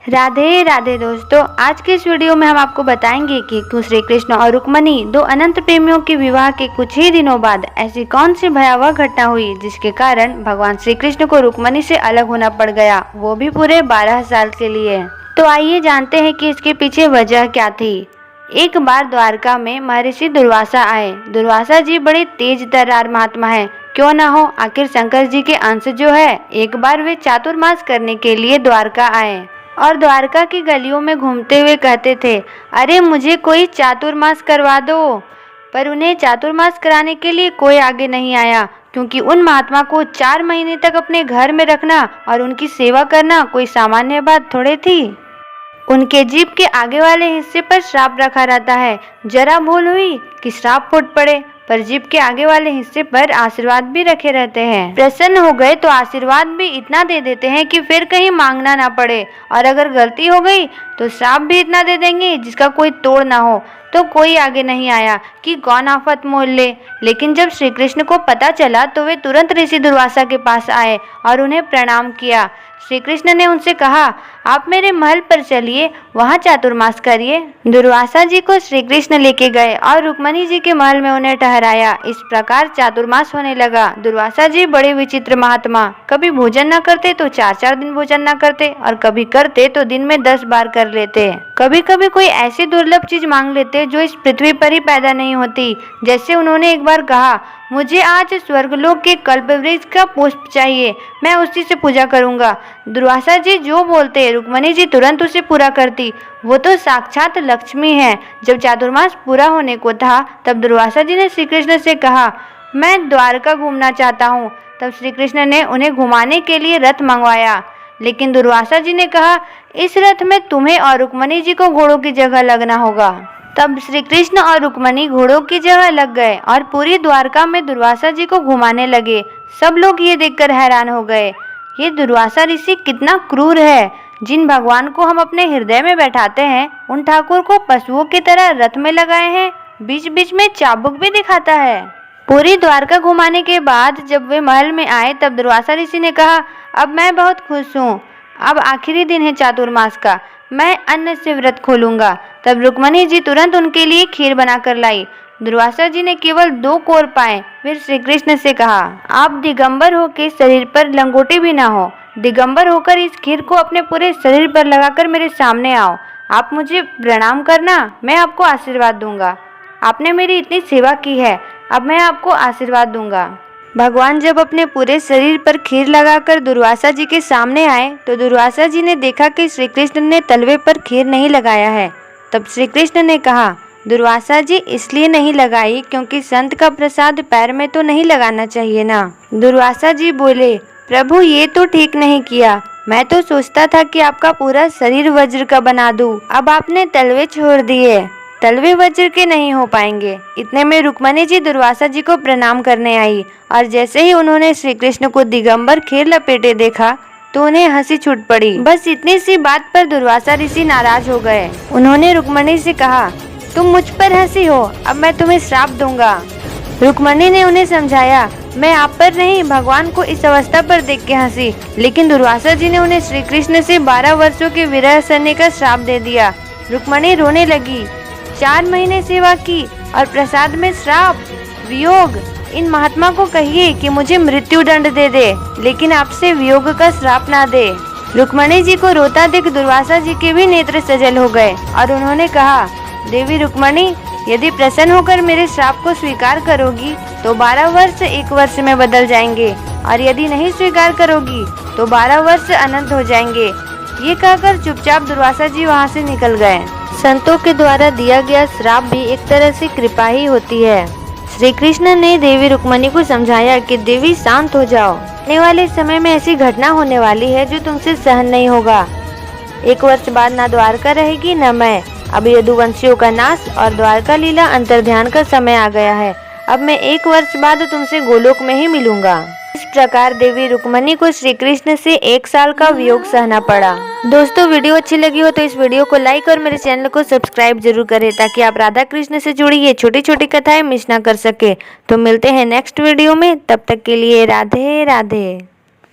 राधे राधे दोस्तों, आज के इस वीडियो में हम आपको बताएंगे कि क्यों श्री कृष्ण और रुक्मणी दो अनंत प्रेमियों के विवाह के कुछ ही दिनों बाद ऐसी कौन सी भयावह घटना हुई जिसके कारण भगवान श्री कृष्ण को रुक्मणी से अलग होना पड़ गया, वो भी पूरे 12 साल के लिए। तो आइए जानते हैं कि इसके पीछे वजह क्या थी। एक बार द्वारका में महर्षि दुर्वासा आए। दुर्वासा जी बड़े तेज तर्रार महात्मा है, क्यों ना हो, आखिर शंकर जी के अंश जो है। एक बार वे चातुर्मास करने के लिए द्वारका आए और द्वारका की गलियों में घूमते हुए कहते थे, अरे मुझे कोई चातुर्मास करवा दो। पर उन्हें चातुर्मास कराने के लिए कोई आगे नहीं आया, क्योंकि उन महात्मा को 4 महीने तक अपने घर में रखना और उनकी सेवा करना कोई सामान्य बात थोड़े थी। उनके जीभ के आगे वाले हिस्से पर श्राप रखा रहता है, जरा भूल हुई कि श्राप फूट पड़े, पर जीभ के आगे वाले हिस्से पर आशीर्वाद भी रखे रहते हैं। प्रसन्न हो गए तो आशीर्वाद भी इतना दे देते हैं कि फिर कहीं मांगना ना पड़े, और अगर गलती हो गई तो श्राप भी इतना दे देंगे जिसका कोई तोड़ ना हो। तो कोई आगे नहीं आया कि कौन आफत मोल ले। लेकिन जब श्री कृष्ण को पता चला तो वे तुरंत ऋषि दुर्वासा के पास आए और उन्हें प्रणाम किया। श्री कृष्ण ने उनसे कहा, आप मेरे महल पर चलिए, वहाँ चातुर्मास करिए। दुर्वासा जी को श्री कृष्ण लेके गए और रुक्मणी जी के महल में उन्हें ठहराया। इस प्रकार चातुर्मास होने लगा। दुर्वासा जी बड़े विचित्र महात्मा, कभी भोजन न करते तो 4-4 दिन भोजन न करते, और कभी करते तो दिन में 10 बार कर लेते। कभी कभी कोई ऐसी दुर्लभ चीज मांग लेते जो इस पृथ्वी पर ही पैदा नहीं होती। जैसे उन्होंने एक बार कहा, मुझे आज स्वर्गलोक के कल्पवृक्ष का पुष्प चाहिए, मैं उसी से पूजा करूंगा। दुर्वासा जी जो बोलते रुक्मणी जी तुरंत उसे पूरा करती। वो तो साक्षात लक्ष्मी है। जब चातुर्मास पूरा होने को था तब दुर्वासा जी ने श्री कृष्ण से कहा, मैं द्वारका घूमना चाहता हूँ। तब श्री कृष्ण ने उन्हें घुमाने के लिए रथ मंगवाया, लेकिन दुर्वासा जी ने कहा, इस रथ में तुम्हें और रुक्मणी जी को घोड़ों की जगह लगना होगा। तब श्री कृष्ण और रुक्मणी घोड़ों की जगह लग गए और पूरी द्वारका में दुर्वासा जी को घुमाने लगे। सब लोग ये देखकर हैरान हो गए, ये दुर्वासा ऋषि कितना क्रूर है। जिन भगवान को हम अपने हृदय में बैठाते हैं, उन ठाकुर को पशुओं की तरह रथ में लगाए हैं, बीच बीच में चाबुक भी दिखाता है। पूरी द्वारका घुमाने के बाद जब वे महल में आए तब दुर्वासा ऋषि ने कहा, अब मैं बहुत खुश हूँ, अब आखिरी दिन है चातुर्मास का, मैं अन्न से व्रत खोलूंगा। तब रुक्मणी जी तुरंत उनके लिए खीर बनाकर लाई। दुर्वासा जी ने केवल 2 कोर पाए। फिर श्री कृष्ण से कहा, आप दिगंबर होकर शरीर पर लंगोटी भी ना हो, दिगंबर होकर इस खीर को अपने पूरे शरीर पर लगाकर मेरे सामने आओ। आप मुझे प्रणाम करना, मैं आपको आशीर्वाद दूंगा। आपने मेरी इतनी सेवा की है, अब मैं आपको आशीर्वाद दूंगा। भगवान जब अपने पूरे शरीर पर खीर लगाकर दुर्वासा जी के सामने आए तो दुर्वासा जी ने देखा कि श्री कृष्ण ने तलवे पर खीर नहीं लगाया है। तब श्री कृष्ण ने कहा, दुर्वासा जी इसलिए नहीं लगाई क्योंकि संत का प्रसाद पैर में तो नहीं लगाना चाहिए ना। दुर्वासा जी बोले, प्रभु ये तो ठीक नहीं किया, मैं तो सोचता था कि आपका पूरा शरीर वज्र का बना दूं, अब आपने तलवे छोड़ दिए, तलवे वज्र के नहीं हो पाएंगे। इतने में रुक्मणी जी दुर्वासा जी को प्रणाम करने आई, और जैसे ही उन्होंने श्री कृष्ण को दिगंबर खीर लपेटे देखा तो उन्हें हंसी छूट पड़ी। बस इतनी सी बात पर दुर्वासा ऋषि नाराज हो गए। उन्होंने रुक्मणी से कहा, तुम मुझ पर हंसी हो, अब मैं तुम्हें श्राप दूंगा। रुक्मणी ने उन्हें समझाया, मैं आप पर नहीं भगवान को इस अवस्था पर देख के हंसी। लेकिन दुर्वासा जी ने उन्हें श्री कृष्ण से 12 वर्षों के विरह सहने का श्राप दे दिया। रुक्मणी रोने लगी, 4 महीने सेवा की और प्रसाद में श्राप, वियोग। इन महात्मा को कहिए कि मुझे मृत्यु दंड दे दे, लेकिन आपसे वियोग का श्राप ना दे। रुक्मणी जी को रोता देख दुर्वासा जी के भी नेत्र सजल हो गए और उन्होंने कहा, देवी रुक्मणी, यदि प्रसन्न होकर मेरे श्राप को स्वीकार करोगी तो 12 वर्ष 1 वर्ष में बदल जाएंगे, और यदि नहीं स्वीकार करोगी तो 12 वर्ष अनंत हो जाएंगे। ये कहकर चुपचाप दुर्वासा जी वहाँ से निकल गए। संतों के द्वारा दिया गया श्राप भी एक तरह से कृपा ही होती है। श्री कृष्ण ने देवी रुक्मणी को समझाया कि देवी शांत हो जाओ, आने वाले समय में ऐसी घटना होने वाली है जो तुमसे सहन नहीं होगा। 1 वर्ष बाद ना द्वारका रहेगी न मैं। अब यदुवंशियों का नाश और द्वारका लीला अंतर्ध्यान का समय आ गया है। अब मैं 1 वर्ष बाद तुमसे गोलोक में ही मिलूंगा। इस प्रकार देवी रुक्मणी को श्री कृष्ण से 1 साल का वियोग सहना पड़ा। दोस्तों, वीडियो अच्छी लगी हो तो इस वीडियो को लाइक और मेरे चैनल को सब्सक्राइब जरूर करें, ताकि आप राधा कृष्ण से जुड़ी ये छोटी छोटी कथाएं मिस ना कर सके। तो मिलते हैं नेक्स्ट वीडियो में, तब तक के लिए राधे राधे।